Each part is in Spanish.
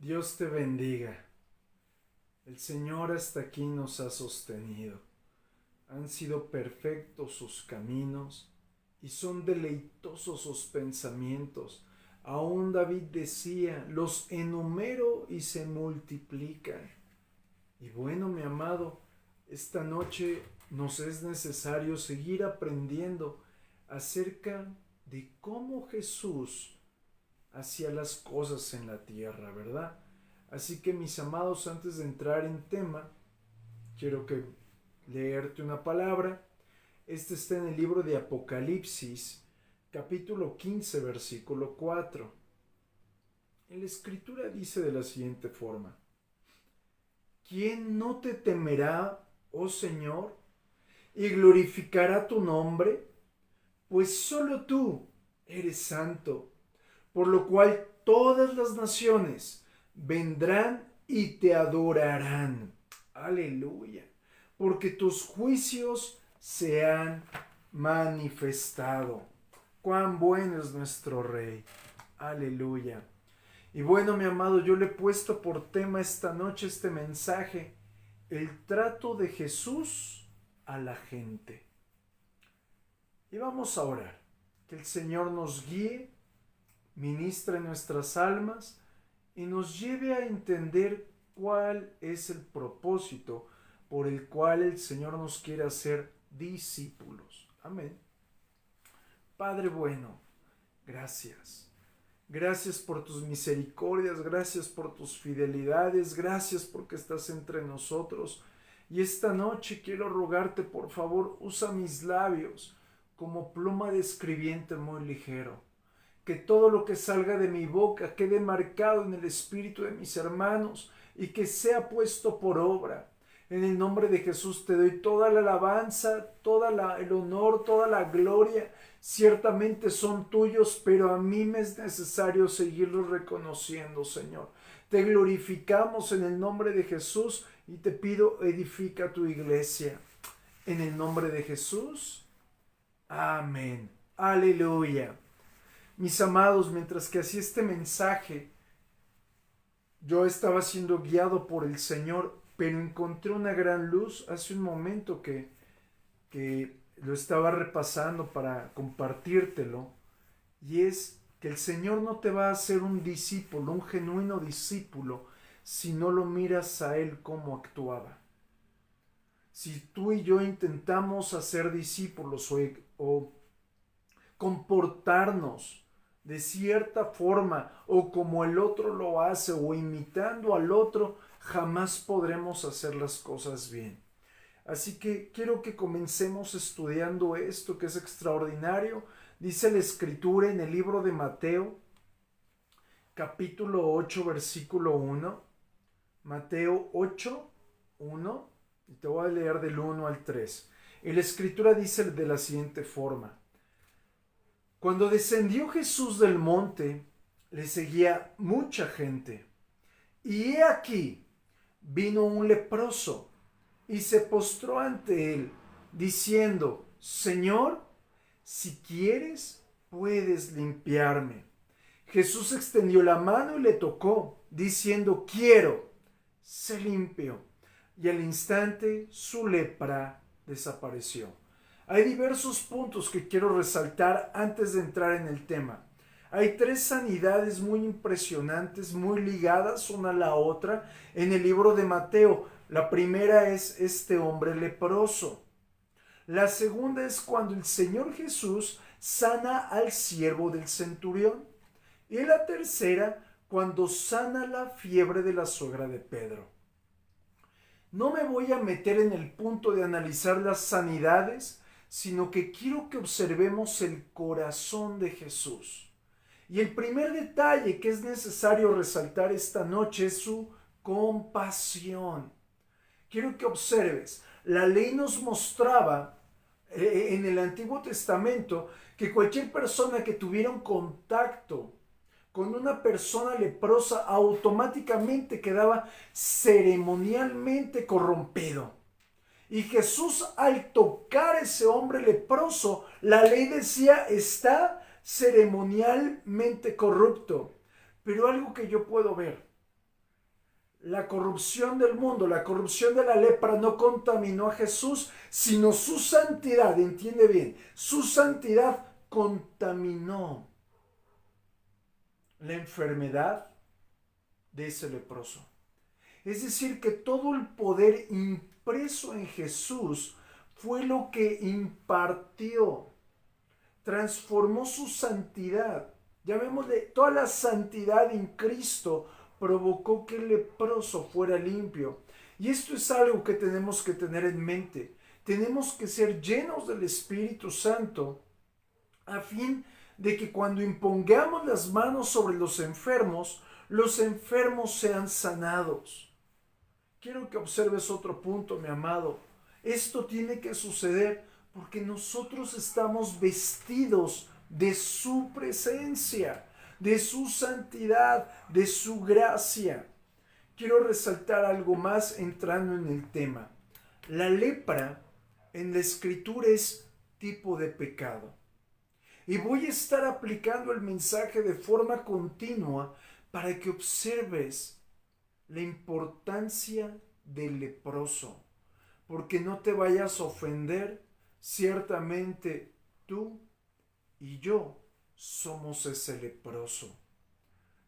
Dios te bendiga. El Señor hasta aquí nos ha sostenido. Han sido perfectos sus caminos y son deleitosos sus pensamientos. Aún David decía, los enumero y se multiplican. Y bueno, mi amado, esta noche nos es necesario seguir aprendiendo acerca de cómo Jesús hacía las cosas en la tierra, ¿verdad? Así que, mis amados, antes de entrar en tema, quiero leerte una palabra. Este está en el libro de Apocalipsis, capítulo 15, versículo 4. En la escritura dice de la siguiente forma: ¿Quién no te temerá, oh Señor, y glorificará tu nombre? Pues solo tú eres santo, por lo cual todas las naciones vendrán y te adorarán. Aleluya. Porque tus juicios se han manifestado. Cuán bueno es nuestro Rey. Aleluya. Y bueno, mi amado, yo le he puesto por tema esta noche este mensaje: el trato de Jesús a la gente. Y vamos a orar. Que el Señor nos guíe, ministre nuestras almas y nos lleve a entender cuál es el propósito por el cual el Señor nos quiere hacer discípulos. Amén. Padre bueno, gracias. Gracias por tus misericordias, gracias por tus fidelidades, gracias porque estás entre nosotros. Y esta noche quiero rogarte, por favor, usa mis labios como pluma de escribiente muy ligero. Que todo lo que salga de mi boca quede marcado en el espíritu de mis hermanos y que sea puesto por obra. En el nombre de Jesús te doy toda la alabanza, el honor, toda la gloria. Ciertamente son tuyos, pero a mí me es necesario seguirlos reconociendo, Señor. Te glorificamos en el nombre de Jesús y te pido, edifica tu iglesia. En el nombre de Jesús. Amén. Aleluya. Mis amados, mientras que hacía este mensaje, yo estaba siendo guiado por el Señor, pero encontré una gran luz hace un momento que lo estaba repasando para compartírtelo, y es que el Señor no te va a hacer un discípulo, un genuino discípulo, si no lo miras a Él cómo actuaba. Si tú y yo intentamos hacer discípulos o comportarnos de cierta forma o como el otro lo hace o imitando al otro, jamás podremos hacer las cosas bien. Así que quiero que comencemos estudiando esto que es extraordinario. Dice la escritura en el libro de Mateo, capítulo 8, versículo 1. Mateo 8, 1. Y te voy a leer del 1 al 3. Y la escritura dice de la siguiente forma: Cuando descendió Jesús del monte, le seguía mucha gente. Y he aquí, vino un leproso y se postró ante él, diciendo: Señor, si quieres, puedes limpiarme. Jesús extendió la mano y le tocó, diciendo: quiero, sé limpio. Y al instante su lepra desapareció. Hay diversos puntos que quiero resaltar antes de entrar en el tema. Hay 3 sanidades muy impresionantes, muy ligadas una a la otra en el libro de Mateo. La primera es este hombre leproso. La segunda es cuando el Señor Jesús sana al siervo del centurión. Y la tercera, cuando sana la fiebre de la suegra de Pedro. No me voy a meter en el punto de analizar las sanidades, sino que quiero que observemos el corazón de Jesús. Y el primer detalle que es necesario resaltar esta noche es su compasión. Quiero que observes, la ley nos mostraba en el Antiguo Testamento que cualquier persona que tuviera un contacto con una persona leprosa automáticamente quedaba ceremonialmente corrompido. Y Jesús, al tocar a ese hombre leproso, la ley decía: está ceremonialmente corrupto. Pero algo que yo puedo ver la corrupción del mundo, la corrupción de la lepra no contaminó a Jesús, sino su santidad, entiende bien, su santidad contaminó la enfermedad de ese leproso. Es decir, que todo el poder impreso en Jesús fue lo que impartió, transformó su santidad. Llamémosle, toda la santidad en Cristo provocó que el leproso fuera limpio. Y esto es algo que tenemos que tener en mente. Tenemos que ser llenos del Espíritu Santo a fin de que cuando impongamos las manos sobre los enfermos sean sanados. Quiero que observes otro punto, mi amado. Esto tiene que suceder porque nosotros estamos vestidos de su presencia, de su santidad, de su gracia. Quiero resaltar algo más entrando en el tema. La lepra en la Escritura es tipo de pecado. Y voy a estar aplicando el mensaje de forma continua para que observes la importancia del leproso, porque no te vayas a ofender. Ciertamente tú y yo somos ese leproso.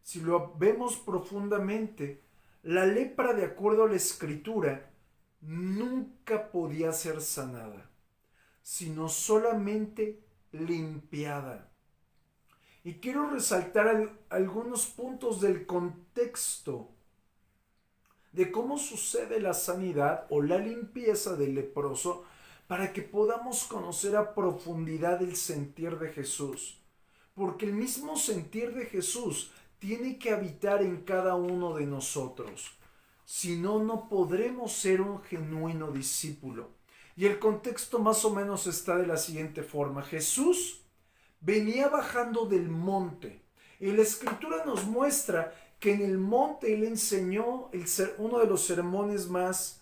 Si lo vemos profundamente, la lepra, de acuerdo a la Escritura, nunca podía ser sanada, sino solamente limpiada. Y quiero resaltar algunos puntos del contexto de cómo sucede la sanidad o la limpieza del leproso para que podamos conocer a profundidad el sentir de Jesús. Porque el mismo sentir de Jesús tiene que habitar en cada uno de nosotros. Si no, no podremos ser un genuino discípulo. Y el contexto más o menos está de la siguiente forma. Jesús venía bajando del monte. Y la Escritura nos muestra que en el monte él enseñó uno de los sermones más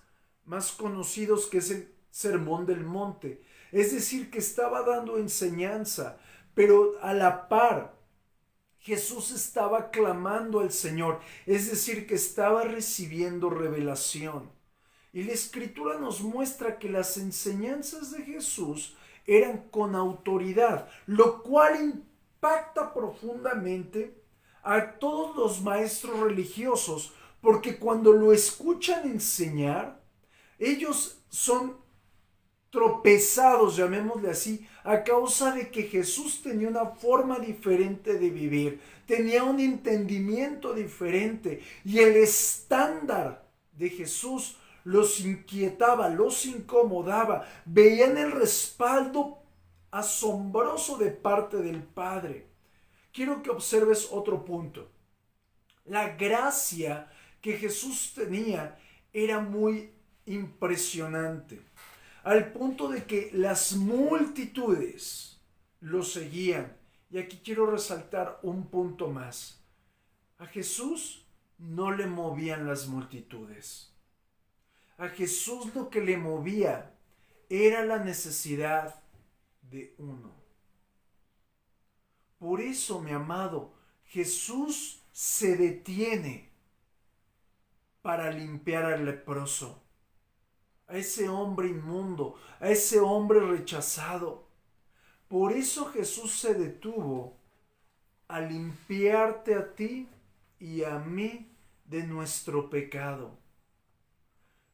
conocidos, que es el Sermón del Monte. Es decir, que estaba dando enseñanza, pero a la par Jesús estaba clamando al Señor, es decir, que estaba recibiendo revelación. Y la Escritura nos muestra que las enseñanzas de Jesús eran con autoridad, lo cual impacta profundamente a todos los maestros religiosos, porque cuando lo escuchan enseñar, ellos son tropezados, llamémosle así, a causa de que Jesús tenía una forma diferente de vivir, tenía un entendimiento diferente, y el estándar de Jesús los inquietaba, los incomodaba, veían el respaldo asombroso de parte del Padre. Quiero que observes otro punto. La gracia que Jesús tenía era muy impresionante, al punto de que las multitudes lo seguían. Y aquí quiero resaltar un punto más. A Jesús no le movían las multitudes. A Jesús lo que le movía era la necesidad de uno. Por eso, mi amado, Jesús se detiene para limpiar al leproso, a ese hombre inmundo, a ese hombre rechazado. Por eso Jesús se detuvo a limpiarte a ti y a mí de nuestro pecado.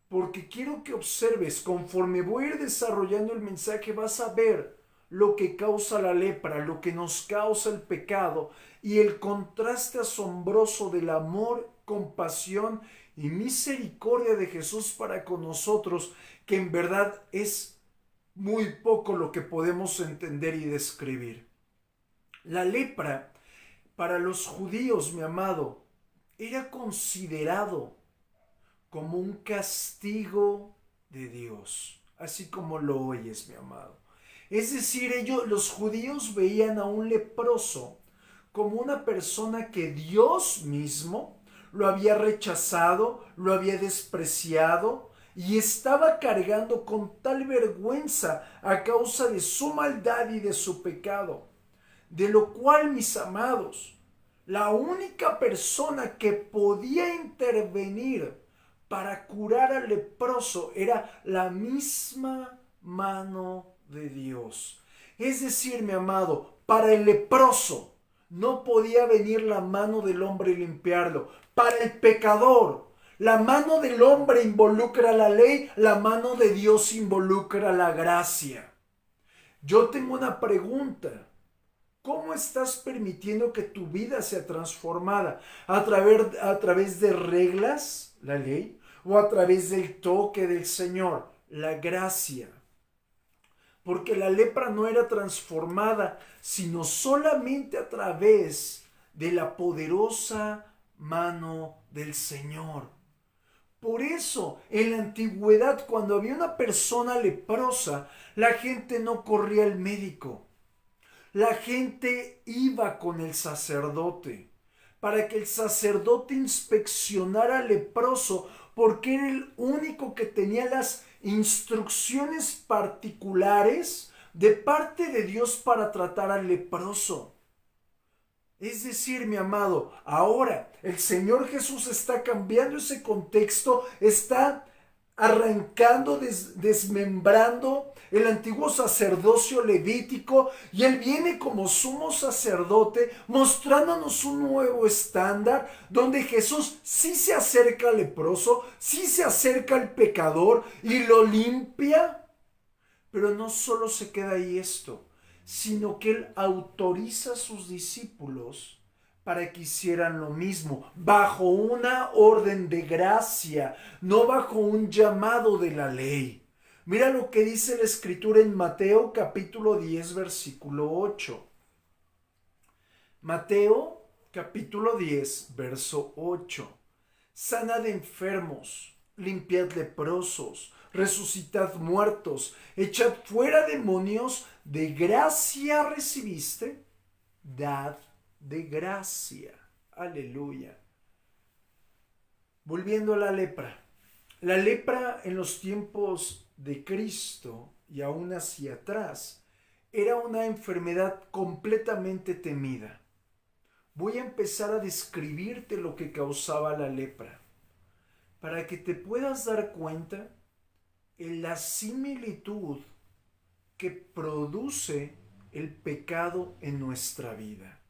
Porque quiero que observes, conforme voy a ir desarrollando el mensaje, vas a ver lo que causa la lepra, lo que nos causa el pecado y el contraste asombroso del amor, compasión y misericordia de Jesús para con nosotros, que en verdad es muy poco lo que podemos entender y describir. La lepra para los judíos, mi amado, era considerado como un castigo de Dios, así como lo oyes, mi amado. Es decir, los judíos veían a un leproso como una persona que Dios mismo lo había rechazado, lo había despreciado y estaba cargando con tal vergüenza a causa de su maldad y de su pecado. De lo cual, mis amados, La única persona que podía intervenir para curar al leproso era la misma mano de Dios. Es decir, mi amado, para el leproso no podía venir la mano del hombre y limpiarlo. Para el pecador, la mano del hombre involucra la ley, la mano de Dios involucra la gracia. Yo tengo una pregunta. ¿Cómo estás permitiendo que tu vida sea transformada? ¿A través de reglas, la ley? ¿O a través del toque del Señor, la gracia? Porque la lepra no era transformada, sino solamente a través de la poderosa mano del Señor. Por eso, en la antigüedad, cuando había una persona leprosa, la gente no corría al médico. La gente iba con el sacerdote para que el sacerdote inspeccionara al leproso, porque era el único que tenía las instrucciones particulares de parte de Dios para tratar al leproso. Es decir, mi amado, ahora el Señor Jesús está cambiando ese contexto, está arrancando, desmembrando el antiguo sacerdocio levítico, y Él viene como sumo sacerdote mostrándonos un nuevo estándar donde Jesús sí se acerca al leproso, sí se acerca al pecador y lo limpia. Pero no solo se queda ahí esto, sino que Él autoriza a sus discípulos para que hicieran lo mismo, bajo una orden de gracia, no bajo un llamado de la ley. Mira lo que dice la Escritura en Mateo capítulo 10, versículo 8. Mateo capítulo 10, verso 8. Sanad enfermos, limpiad leprosos, resucitad muertos, echad fuera demonios, de gracia recibiste, dad de gracia. Aleluya. Volviendo a la lepra. La lepra en los tiempos de Cristo y aún hacia atrás era una enfermedad completamente temida. Voy a empezar a describirte lo que causaba la lepra, para que te puedas dar cuenta en la similitud que produce el pecado en nuestra vida.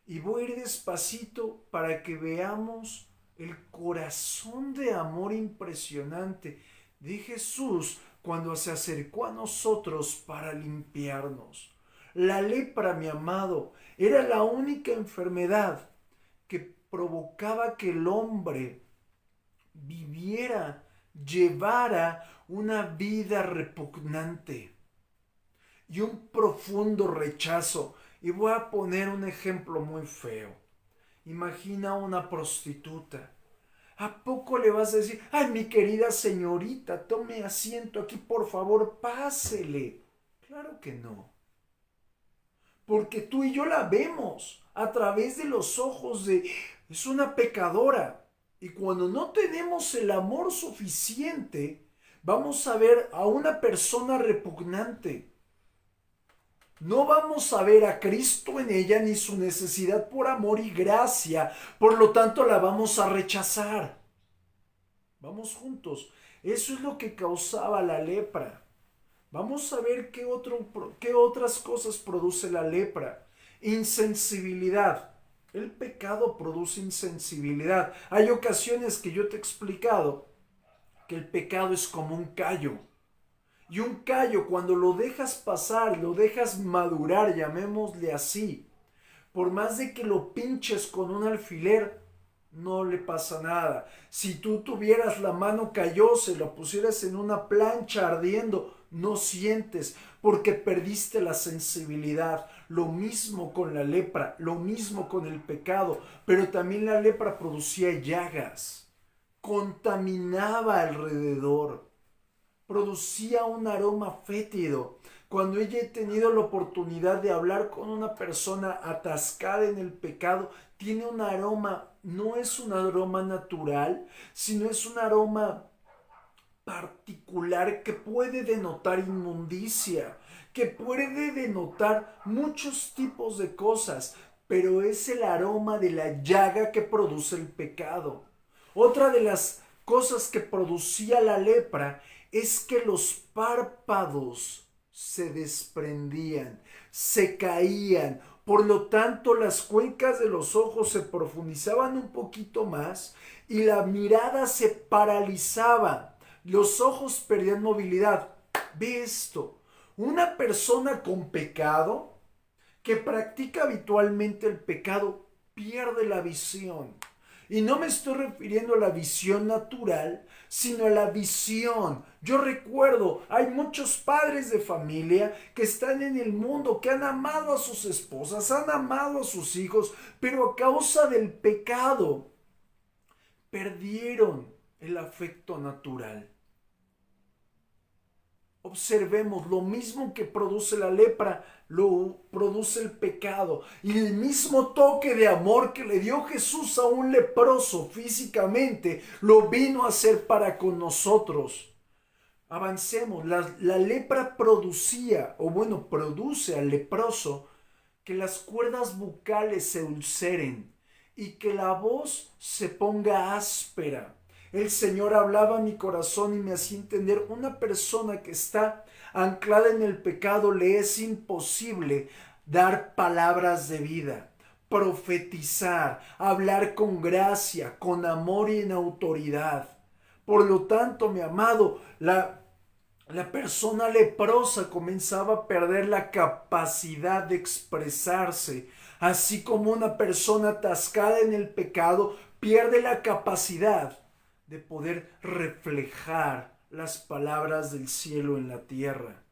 Y voy a ir despacito para que veamos el corazón de amor impresionante de Jesús cuando se acercó a nosotros para limpiarnos. La lepra, mi amado, era la única enfermedad que provocaba que el hombre viviera, llevara una vida repugnante y un profundo rechazo. Y voy a poner un ejemplo muy feo. Imagina a una prostituta. ¿A poco le vas a decir, ay, mi querida señorita, tome asiento aquí, por favor, pásele? Claro que no. Porque tú y yo la vemos a través de los ojos de, es una pecadora. Y cuando no tenemos el amor suficiente, vamos a ver a una persona repugnante. No vamos a ver a Cristo en ella ni su necesidad por amor y gracia. Por lo tanto, la vamos a rechazar. Vamos juntos. Eso es lo que causaba la lepra. Vamos a ver qué otras cosas produce la lepra. Insensibilidad. El pecado produce insensibilidad. Hay ocasiones que yo te he explicado que el pecado es como un callo. Y un callo, cuando lo dejas pasar, lo dejas madurar, llamémosle así, por más de que lo pinches con un alfiler, no le pasa nada. Si tú tuvieras la mano callosa y lo pusieras en una plancha ardiendo, no sientes, porque perdiste la sensibilidad. Lo mismo con la lepra, lo mismo con el pecado, pero también la lepra producía llagas, contaminaba alrededor, producía un aroma fétido. Cuando ella he tenido la oportunidad de hablar con una persona atascada en el pecado, tiene un aroma, no es un aroma natural, sino es un aroma particular que puede denotar inmundicia, que puede denotar muchos tipos de cosas. pero es el aroma de la llaga que produce el pecado. Otra de las cosas que producía la lepra es que los párpados se desprendían, se caían. Por lo tanto, las cuencas de los ojos se profundizaban un poquito más y la mirada se paralizaba. Los ojos perdían movilidad. Ve esto. Una persona con pecado que practica habitualmente el pecado pierde la visión. Y no me estoy refiriendo a la visión natural, sino a la visión. Yo recuerdo, hay muchos padres de familia que están en el mundo, que han amado a sus esposas, han amado a sus hijos, pero a causa del pecado perdieron el afecto natural. Observemos, lo mismo que produce la lepra, lo produce el pecado. Y el mismo toque de amor que le dio Jesús a un leproso físicamente, lo vino a hacer para con nosotros. Avancemos, la lepra produce al leproso que las cuerdas bucales se ulceren y que la voz se ponga áspera. El Señor hablaba a mi corazón y me hacía entender, una persona que está anclada en el pecado le es imposible dar palabras de vida, profetizar, hablar con gracia, con amor y en autoridad. Por lo tanto, mi amado, la persona leprosa comenzaba a perder la capacidad de expresarse, así como una persona atascada en el pecado pierde la capacidad de poder reflejar las palabras del cielo en la tierra.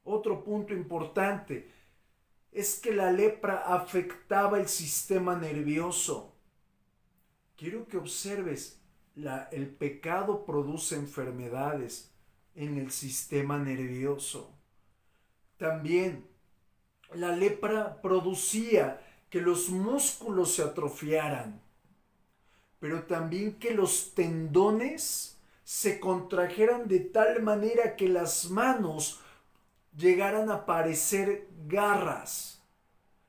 Otro punto importante es que la lepra afectaba el sistema nervioso. Quiero que observes, el pecado produce enfermedades en el sistema nervioso. También la lepra producía que los músculos se atrofiaran, pero también que los tendones se contrajeran de tal manera que las manos llegaran a parecer garras.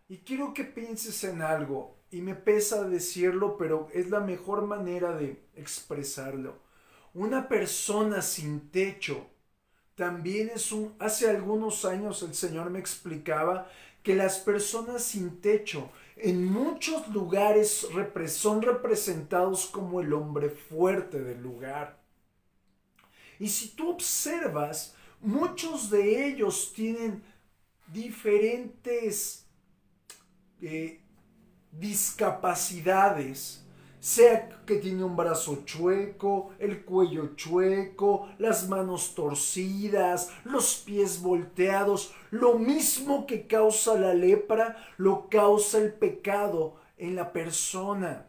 Y quiero que pienses en algo, y me pesa decirlo, pero es la mejor manera de expresarlo. Una persona sin techo también hace algunos años el Señor me explicaba que las personas sin techo en muchos lugares son representados como el hombre fuerte del lugar. Y si tú observas, muchos de ellos tienen diferentes discapacidades, sea que tiene un brazo chueco, el cuello chueco, las manos torcidas, los pies volteados. Lo mismo que causa la lepra, lo causa el pecado en la persona.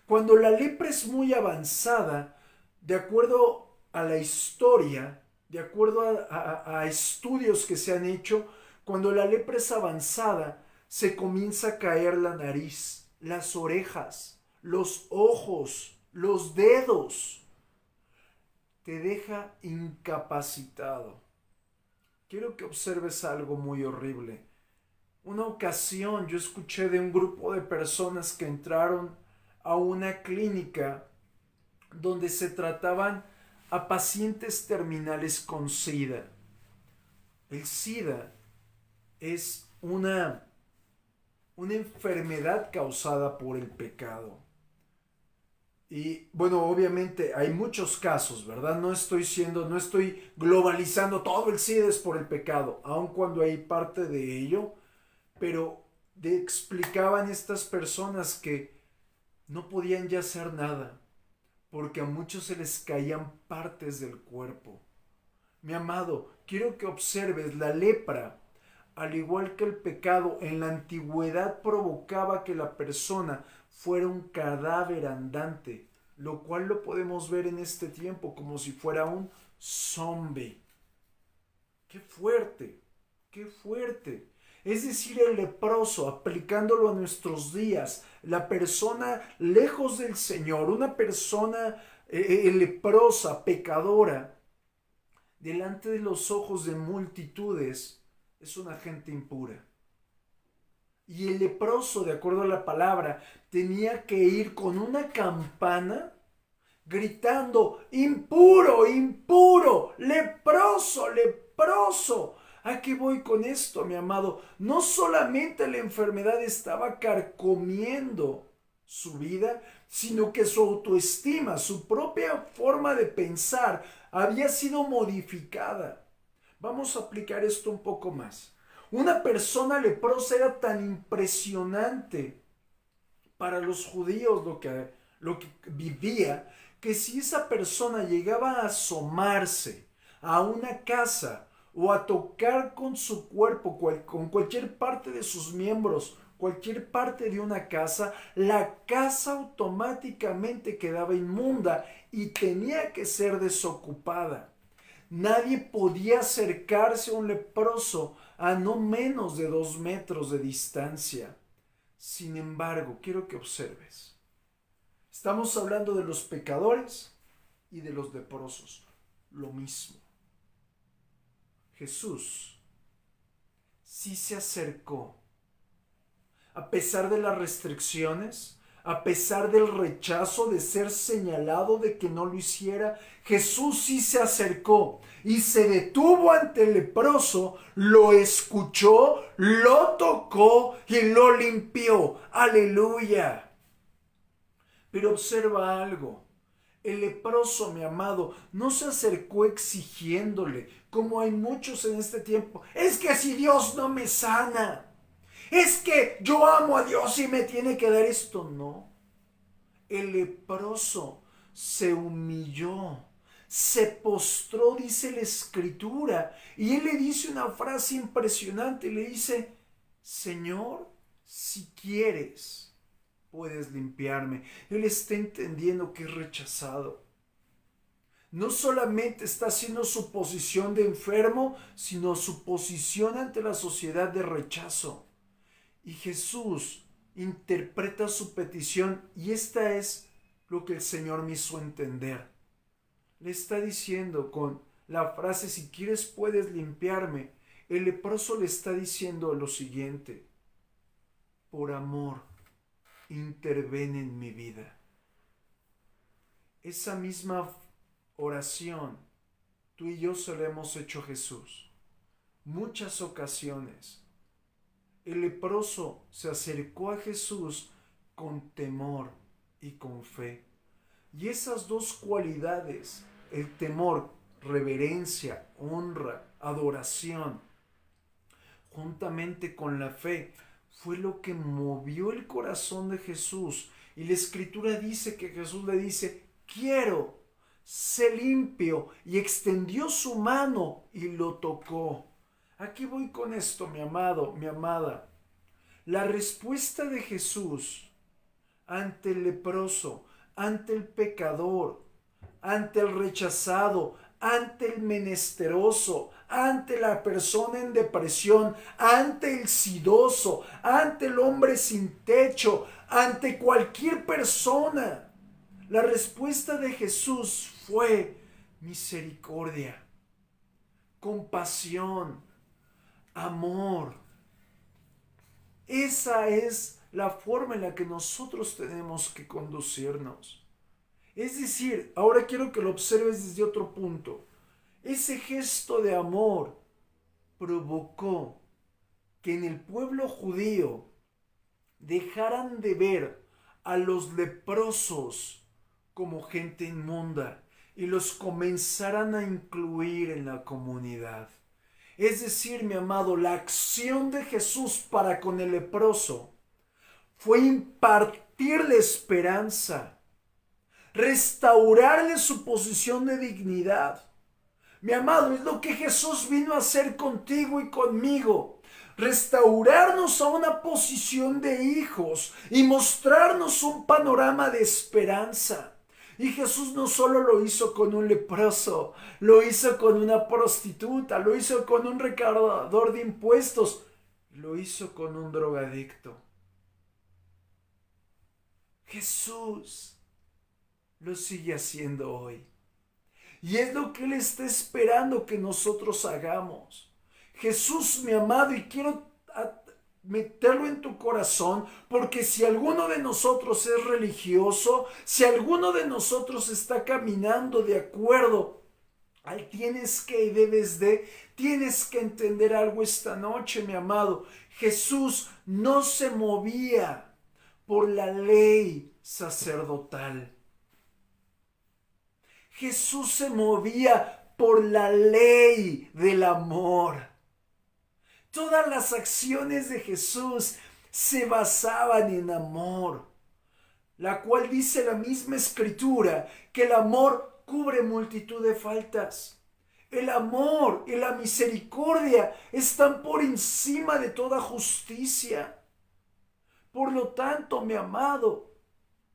Cuando la lepra es muy avanzada, de acuerdo a la historia, de acuerdo a estudios que se han hecho, cuando la lepra es avanzada, se comienza a caer la nariz, las orejas, los ojos, los dedos. Te deja incapacitado. Quiero que observes algo muy horrible. Una ocasión yo escuché de un grupo de personas que entraron a una clínica donde se trataban a pacientes terminales con SIDA. El SIDA es una enfermedad causada por el pecado. Y bueno, obviamente hay muchos casos, ¿verdad? No estoy globalizando todo el SIDA es por el pecado, aun cuando hay parte de ello, pero explicaban estas personas que no podían ya hacer nada, porque a muchos se les caían partes del cuerpo. Mi amado, quiero que observes, la lepra, al igual que el pecado, en la antigüedad provocaba que la persona fuera un cadáver andante, lo cual lo podemos ver en este tiempo como si fuera un zombie. ¡Qué fuerte! ¡Qué fuerte! Es decir, el leproso, aplicándolo a nuestros días, la persona lejos del Señor, una persona leprosa, pecadora, delante de los ojos de multitudes, es una gente impura. Y el leproso, de acuerdo a la palabra, tenía que ir con una campana gritando: impuro, impuro, leproso, leproso. ¿A qué voy con esto, mi amado? No solamente la enfermedad estaba carcomiendo su vida, sino que su autoestima, su propia forma de pensar había sido modificada. Vamos a aplicar esto un poco más. Una persona leprosa era tan impresionante para los judíos lo que vivía, que si esa persona llegaba a asomarse a una casa o a tocar con su cuerpo, con cualquier parte de sus miembros, cualquier parte de una casa, la casa automáticamente quedaba inmunda y tenía que ser desocupada. Nadie podía acercarse a un leproso a no menos de 2 metros de distancia. Sin embargo, quiero que observes. Estamos hablando de los pecadores y de los leprosos. Lo mismo. Jesús sí se acercó. A pesar de las restricciones, a pesar del rechazo de ser señalado de que no lo hiciera, Jesús sí se acercó y se detuvo ante el leproso, lo escuchó, lo tocó y lo limpió. ¡Aleluya! Pero observa algo. El leproso, mi amado, no se acercó exigiéndole, como hay muchos en este tiempo. Es que si Dios no me sana, es que yo amo a Dios y me tiene que dar esto. No. El leproso se humilló, se postró, dice la Escritura, y él le dice una frase impresionante. Le dice: Señor, si quieres, puedes limpiarme. Él está entendiendo que es rechazado. No solamente está haciendo su posición de enfermo, sino su posición ante la sociedad de rechazo. Y Jesús interpreta su petición, y esta es lo que el Señor me hizo entender. Le está diciendo con la frase: si quieres puedes limpiarme. El leproso le está diciendo lo siguiente: por amor, interven en mi vida. Esa misma oración tú y yo se la hemos hecho a Jesús muchas ocasiones. El leproso se acercó a Jesús con temor y con fe. Y esas dos cualidades, el temor, reverencia, honra, adoración, juntamente con la fe, fue lo que movió el corazón de Jesús. Y la Escritura dice que Jesús le dice: quiero, sé limpio. Y extendió su mano y lo tocó. Aquí voy con esto, mi amado, mi amada. La respuesta de Jesús ante el leproso, ante el pecador, ante el rechazado, ante el menesteroso, ante la persona en depresión, ante el sidoso, ante el hombre sin techo, ante cualquier persona. La respuesta de Jesús fue misericordia, compasión, amor. Esa es la forma en la que nosotros tenemos que conducirnos. Es decir, ahora quiero que lo observes desde otro punto. Ese gesto de amor provocó que en el pueblo judío dejaran de ver a los leprosos como gente inmunda y los comenzaran a incluir en la comunidad. Es decir, mi amado, la acción de Jesús para con el leproso fue impartirle esperanza, restaurarle su posición de dignidad. Mi amado, es lo que Jesús vino a hacer contigo y conmigo. Restaurarnos a una posición de hijos y mostrarnos un panorama de esperanza. Y Jesús no solo lo hizo con un leproso, lo hizo con una prostituta, lo hizo con un recaudador de impuestos, lo hizo con un drogadicto. Jesús lo sigue haciendo hoy. Y es lo que Él está esperando que nosotros hagamos. Jesús, mi amado, y quiero meterlo en tu corazón, porque si alguno de nosotros es religioso, si alguno de nosotros está caminando de acuerdo al tienes que y debes de, tienes que entender algo esta noche, mi amado. Jesús no se movía por la ley sacerdotal. Jesús se movía por la ley del amor. Todas las acciones de Jesús se basaban en amor, la cual dice la misma Escritura que el amor cubre multitud de faltas. El amor y la misericordia están por encima de toda justicia. Por lo tanto, mi amado,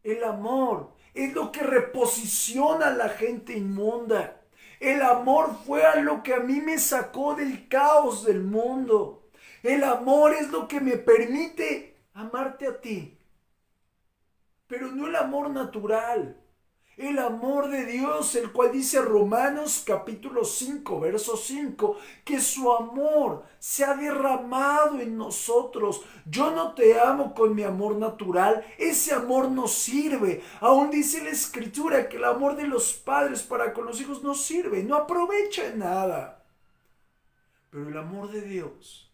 el amor es lo que reposiciona a la gente inmunda. El amor fue a lo que a mí me sacó del caos del mundo. El amor es lo que me permite amarte a ti. Pero no el amor natural. El amor de Dios, el cual dice Romanos capítulo 5, verso 5, que su amor se ha derramado en nosotros. Yo no te amo con mi amor natural, ese amor no sirve. Aún dice la Escritura que el amor de los padres para con los hijos no sirve, no aprovecha en nada. Pero el amor de Dios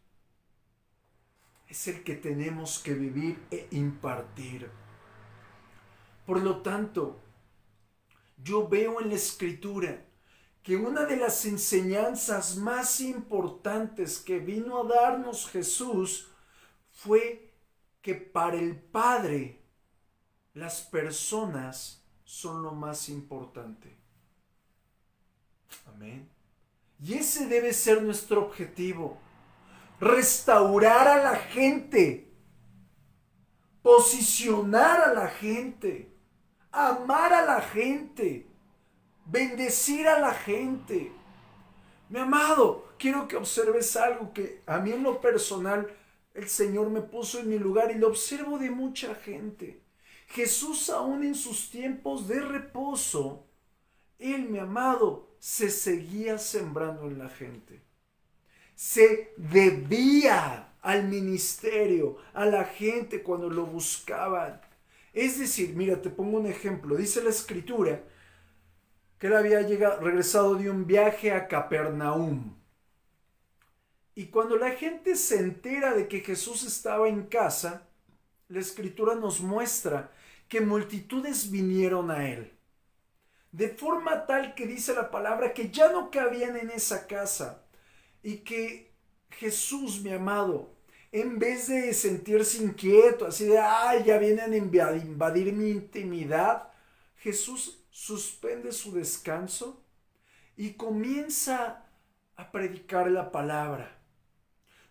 es el que tenemos que vivir e impartir. Por lo tanto, yo veo en la Escritura que una de las enseñanzas más importantes que vino a darnos Jesús fue que para el Padre las personas son lo más importante. Amén. Y ese debe ser nuestro objetivo. Restaurar a la gente. Posicionar a la gente. Amar a la gente, bendecir a la gente. Mi amado, quiero que observes algo que a mí en lo personal el Señor me puso en mi lugar y lo observo de mucha gente. Jesús aún en sus tiempos de reposo, Él, mi amado, se seguía sembrando en la gente. Se debía al ministerio, a la gente cuando lo buscaban. Es decir, mira, te pongo un ejemplo. Dice la Escritura que él había regresado de un viaje a Capernaum. Y cuando la gente se entera de que Jesús estaba en casa, la Escritura nos muestra que multitudes vinieron a él. De forma tal que dice la palabra que ya no cabían en esa casa. Y que Jesús, mi amado, en vez de sentirse inquieto, así de, ay, ya vienen a invadir mi intimidad, Jesús suspende su descanso y comienza a predicar la palabra.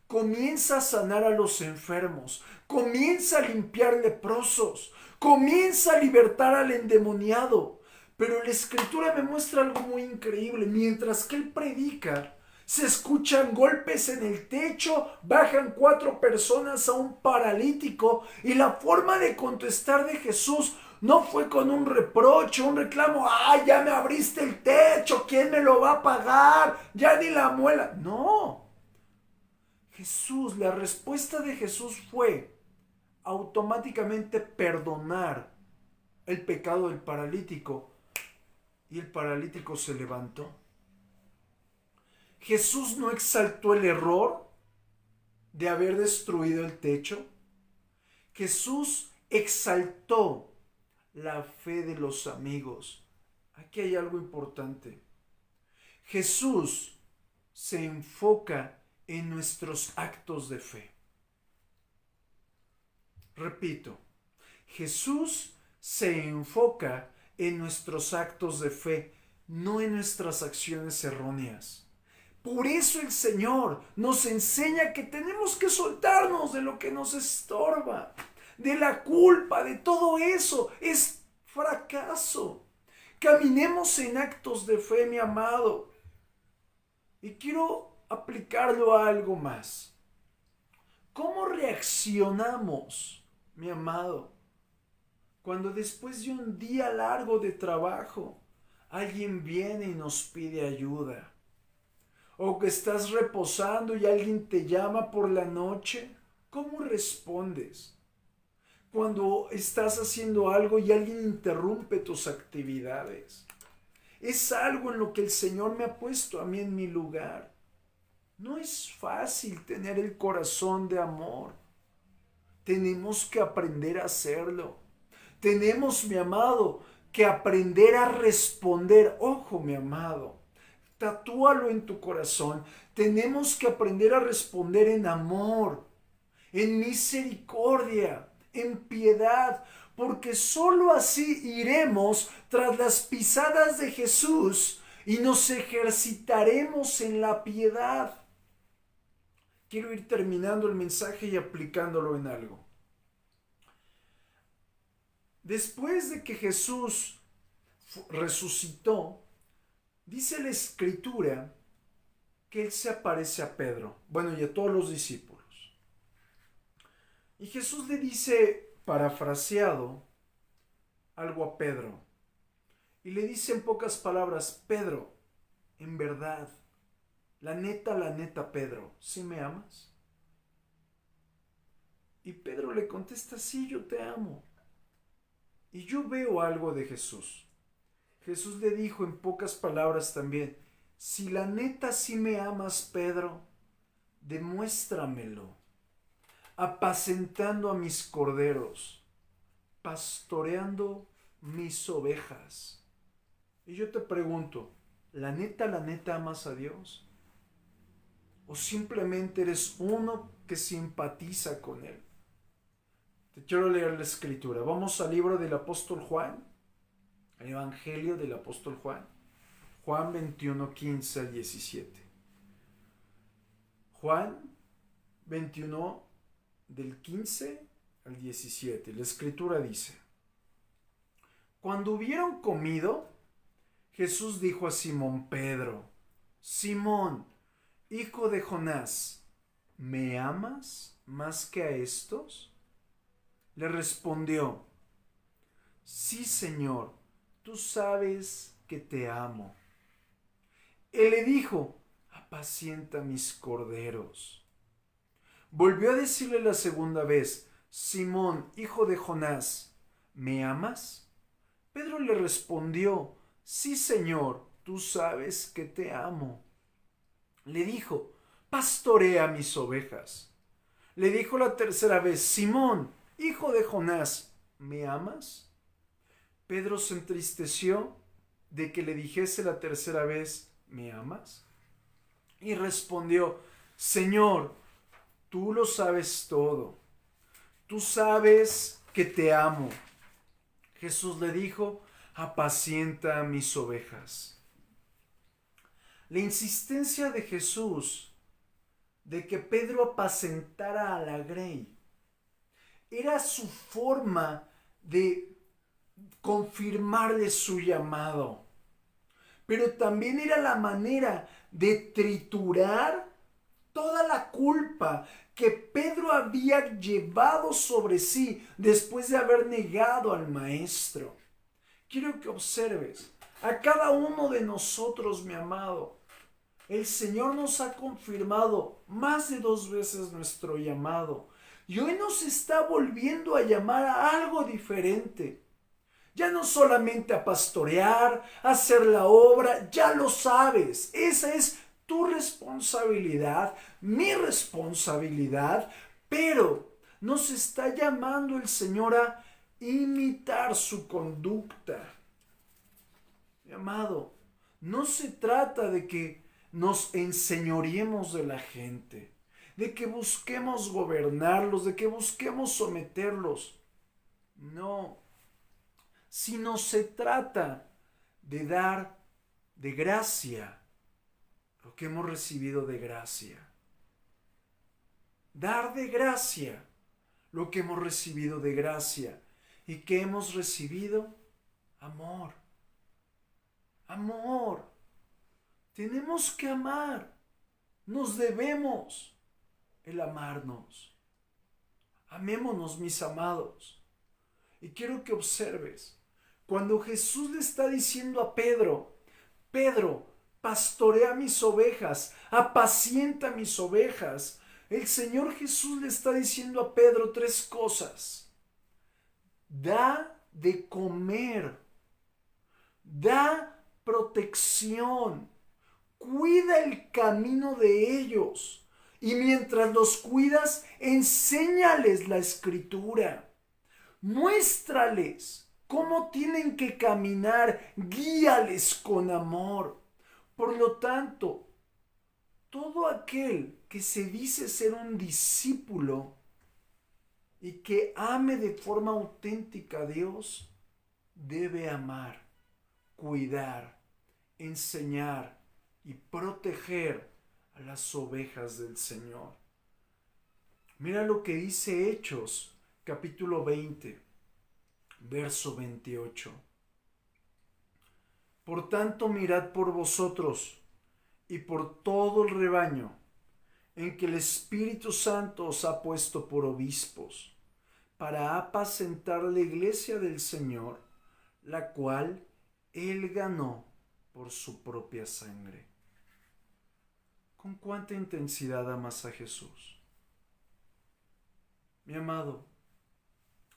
Comienza a sanar a los enfermos, comienza a limpiar leprosos, comienza a libertar al endemoniado. Pero la Escritura me muestra algo muy increíble. Mientras que él predica, se escuchan golpes en el techo, bajan 4 personas a un paralítico y la forma de contestar de Jesús no fue con un reproche, un reclamo, ¡ay, ya me abriste el techo! ¿Quién me lo va a pagar? Ya ni la muela. No. Jesús, la respuesta de Jesús fue automáticamente perdonar el pecado del paralítico y el paralítico se levantó. Jesús no exaltó el error de haber destruido el techo. Jesús exaltó la fe de los amigos. Aquí hay algo importante. Jesús se enfoca en nuestros actos de fe. Repito, Jesús se enfoca en nuestros actos de fe, no en nuestras acciones erróneas. Por eso el Señor nos enseña que tenemos que soltarnos de lo que nos estorba, de la culpa, de todo eso. Es fracaso. Caminemos en actos de fe, mi amado. Y quiero aplicarlo a algo más. ¿Cómo reaccionamos, mi amado, cuando después de un día largo de trabajo alguien viene y nos pide ayuda? O que estás reposando y alguien te llama por la noche ¿Cómo respondes cuando estás haciendo algo y alguien interrumpe tus actividades? Es algo en lo que el Señor me ha puesto a mí en mi lugar. No es fácil tener el corazón de amor. Tenemos que aprender a hacerlo. Tenemos, mi amado, que aprender a responder. Ojo, mi amado, tatúalo en tu corazón. Tenemos que aprender a responder en amor, en misericordia, en piedad, porque sólo así iremos tras las pisadas de Jesús y nos ejercitaremos en la piedad. Quiero ir terminando el mensaje y aplicándolo en algo. Después de que Jesús resucitó, dice la Escritura que Él se aparece a Pedro, bueno, y a todos los discípulos. Y Jesús le dice, parafraseado, algo a Pedro. Y le dice en pocas palabras, Pedro, en verdad, la neta, Pedro, ¿sí me amas? Y Pedro le contesta, sí, yo te amo. Y yo veo algo de Jesús. Jesús le dijo en pocas palabras también, si la neta sí me amas, Pedro, demuéstramelo, apacentando a mis corderos, pastoreando mis ovejas. Y yo te pregunto, ¿la neta amas a Dios? ¿O simplemente eres uno que simpatiza con Él? Te quiero leer la Escritura. Vamos al libro del apóstol Juan, el Evangelio del apóstol Juan. Juan 21, 15 al 17. Juan 21, del 15 al 17. La Escritura dice, cuando hubieron comido, Jesús dijo a Simón Pedro, Simón, hijo de Jonás, ¿me amas más que a estos? Le respondió, sí, Señor, tú sabes que te amo. Él le dijo, apacienta mis corderos. Volvió a decirle la segunda vez, Simón, hijo de Jonás, ¿me amas? Pedro le respondió, sí, Señor, tú sabes que te amo. Le dijo, pastorea mis ovejas. Le dijo la tercera vez, Simón, hijo de Jonás, ¿me amas? Pedro se entristeció de que le dijese la tercera vez, ¿me amas? Y respondió, Señor, tú lo sabes todo. Tú sabes que te amo. Jesús le dijo, apacienta mis ovejas. La insistencia de Jesús de que Pedro apacentara a la grey era su forma de confirmarle su llamado, pero también era la manera de triturar toda la culpa que Pedro había llevado sobre sí después de haber negado al Maestro. Quiero que observes a cada uno de nosotros, mi amado. El Señor nos ha confirmado más de 2 veces nuestro llamado. Y hoy nos está volviendo a llamar a algo diferente. Ya no solamente a pastorear, a hacer la obra, ya lo sabes. Esa es tu responsabilidad, mi responsabilidad, pero nos está llamando el Señor a imitar su conducta. Mi amado, no se trata de que nos enseñoreemos de la gente, de que busquemos gobernarlos, de que busquemos someterlos. No, sino se trata de dar de gracia lo que hemos recibido de gracia. Dar de gracia lo que hemos recibido de gracia. ¿Y qué hemos recibido? Amor. Amor. Tenemos que amar. Nos debemos el amarnos. Amémonos, mis amados. Y quiero que observes, cuando Jesús le está diciendo a Pedro, Pedro, pastorea mis ovejas, apacienta mis ovejas, El Señor Jesús le está diciendo a Pedro 3 cosas. Da de comer, da protección, cuida el camino de ellos. Y mientras los cuidas, enséñales la Escritura. Muéstrales cómo tienen que caminar, guíales con amor. Por lo tanto, todo aquel que se dice ser un discípulo y que ame de forma auténtica a Dios, debe amar, cuidar, enseñar y proteger a las ovejas del Señor. Mira lo que dice Hechos, capítulo 20, verso 28. Por tanto, mirad por vosotros y por todo el rebaño en que el Espíritu Santo os ha puesto por obispos, para apacentar la iglesia del Señor, la cual Él ganó por su propia sangre. ¿Con cuánta intensidad amas a Jesús? Mi amado,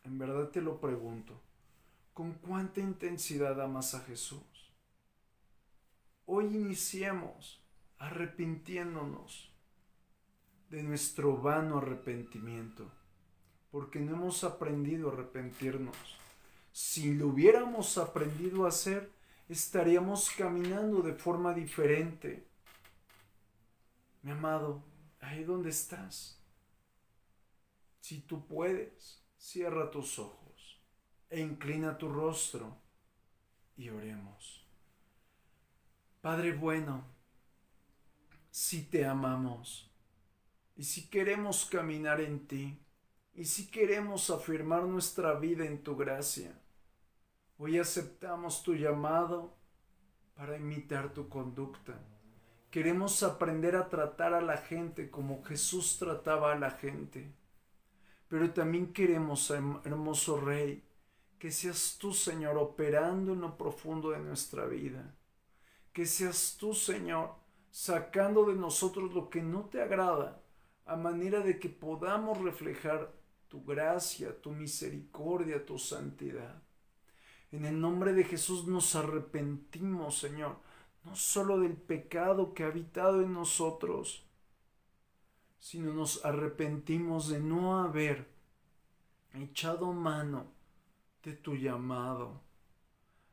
en verdad te lo pregunto, ¿con cuánta intensidad amas a Jesús? Hoy iniciemos arrepintiéndonos de nuestro vano arrepentimiento, porque no hemos aprendido a arrepentirnos. Si lo hubiéramos aprendido a hacer, estaríamos caminando de forma diferente. Mi amado, ahí donde estás, si tú puedes, cierra tus ojos e inclina tu rostro y oremos. Padre bueno, si te amamos y si queremos caminar en ti y si queremos afirmar nuestra vida en tu gracia, hoy aceptamos tu llamado para imitar tu conducta. Queremos aprender a tratar a la gente como Jesús trataba a la gente. Pero también queremos, hermoso Rey, que seas tú, Señor, operando en lo profundo de nuestra vida. Que seas tú, Señor, sacando de nosotros lo que no te agrada, a manera de que podamos reflejar tu gracia, tu misericordia, tu santidad. En el nombre de Jesús nos arrepentimos, Señor, no solo del pecado que ha habitado en nosotros, sino nos arrepentimos de no haber echado mano de tu llamado.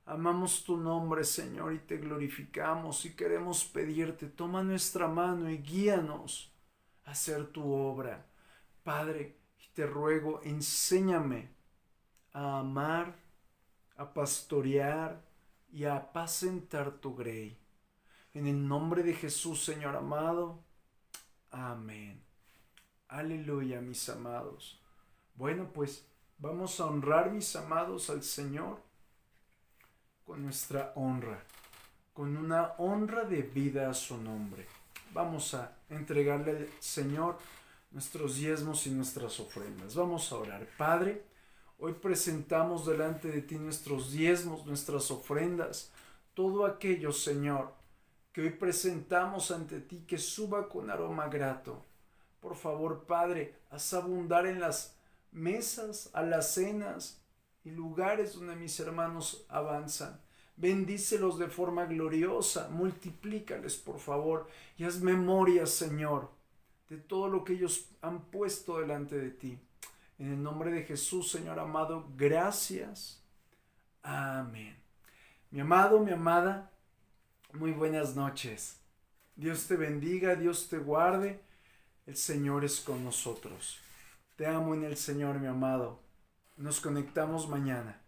Amamos tu nombre, Señor, y te glorificamos y queremos pedirte, toma nuestra mano y guíanos a hacer tu obra. Padre, te ruego, enséñame a amar, a pastorear y a apacentar tu grey. En el nombre de Jesús, Señor amado. Amén. Aleluya, mis amados. Bueno, pues vamos a honrar, mis amados, al Señor con nuestra honra, con una honra de vida a su nombre. Vamos a entregarle al Señor nuestros diezmos y nuestras ofrendas. Vamos a orar. Padre, hoy presentamos delante de ti nuestros diezmos, nuestras ofrendas, todo aquello, Señor, que hoy presentamos ante ti, que suba con aroma grato. Por favor, Padre, haz abundar en las mesas, alacenas y lugares donde mis hermanos avanzan. Bendícelos de forma gloriosa, multiplícales, por favor, y haz memoria, Señor, de todo lo que ellos han puesto delante de ti. En el nombre de Jesús, Señor amado, gracias. Amén. Mi amado, mi amada, muy buenas noches. Dios te bendiga, Dios te guarde. El Señor es con nosotros. Te amo en el Señor, mi amado. Nos conectamos mañana.